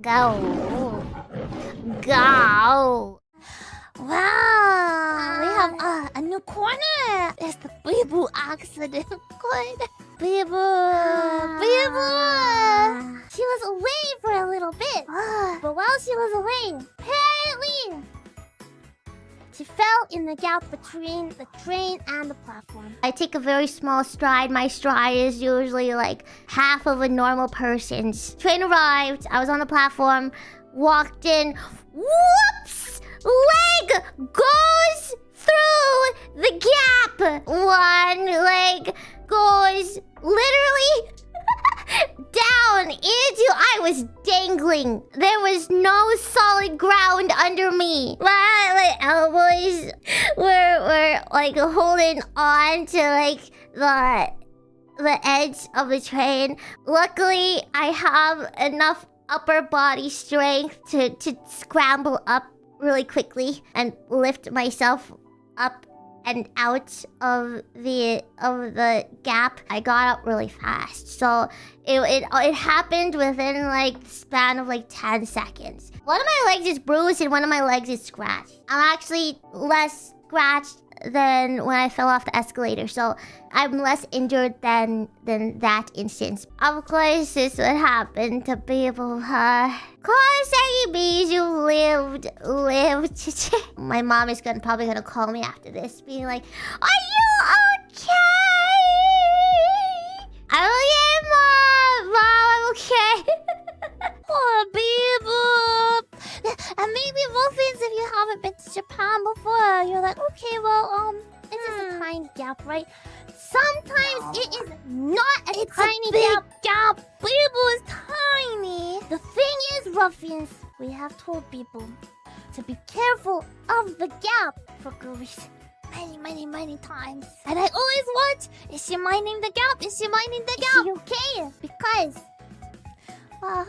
Go. Go. Wow, we have a new corner. There's the Biboo accident corner. Biboo. She was away for a little bit. But while she was away, apparently, she fell in the gap between the train and the platform. I take a very small stride. My stride is usually like half of a normal person's. Train arrived. I was on the platform, walked in. Whoops! Leg goes through the gap. One leg goes literally down into... I was dangling. There was no solid ground under me. My elbows were like holding on to like the edge of the train. Luckily, I have enough upper body strength to scramble up really quickly and lift myself up and out of the gap. I got up really fast, so it happened within like the span of like 10 seconds. One of my legs is bruised and one of my legs is scratched. I'm actually less scratched than when I fell off the escalator, so I'm less injured than that instance. Of course, this would happen to people. Koseki Bijou lived. My mom is probably gonna call me after this, being like, "Are you okay?" I'm okay, Mom, I'm okay. Poor Biboo. And maybe Wolfies, if you haven't been to Japan before, you're like, okay, well, it's just a tiny gap, right? Sometimes it is not a tiny gap. Biboo is tiny. The thing is, ruffians, we have told people to be careful of the gap for good reason. Many times. And I always watch, is she minding the gap? Is she minding the gap? Is she okay? Because, I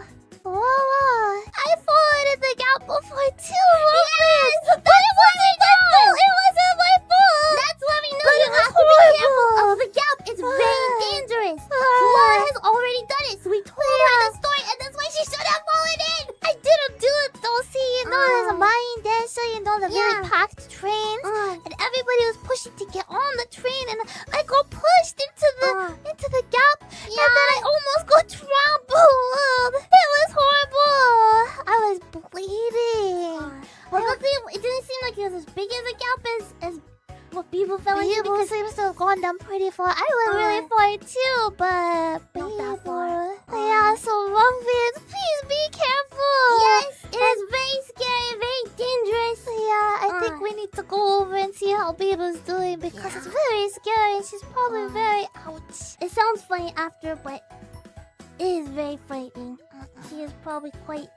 fallen in the gap before too. Yes, but it wasn't my fault. It wasn't my fault. That's why we know you have to be careful of the gap. It's very dangerous. Fuwawa has already done it, so we told her the story, and that's why she should have fallen in. I didn't do it though. See, you know, there's a mine dancer, you know, the really packed trains, and everybody was pushing to get on the train, and I got pushed into the gap, and then I almost got trampled. It was horrible. I was bleeding. But luckily, it didn't seem like it was as big as a gap as what people fell into, because seems to have gone down pretty far. I went really far too, but not that far. Yeah, so ruffians, please be careful. Yes, it is very scary, very dangerous. Yeah, I think we need to go over and see how Biboo's doing, because it's very scary. She's probably very ouch. It sounds funny after, but it is very frightening. She is probably quite,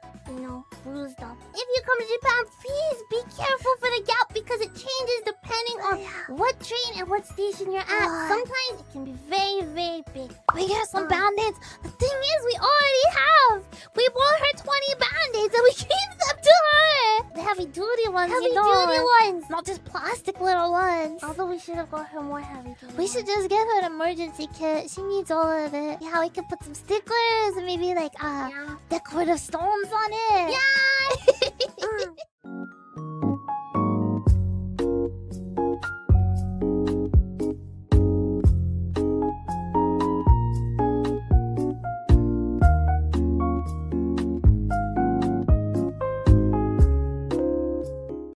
bruised up. If you come to Japan, please be careful for the gap, because it changes depending on what train and what station you're at. Sometimes it can be very, very big. We got some band-aids. The thing is, we already have. We bought her 20 band-aids and we gave them to her. The heavy-duty ones, Heavy-duty ones. Not just plastic little ones. Although we should have got her more heavy-duty. We should just give her an emergency kit. She needs all of it. Yeah, we could put some stickers and maybe like decorative stones on it. Yeah!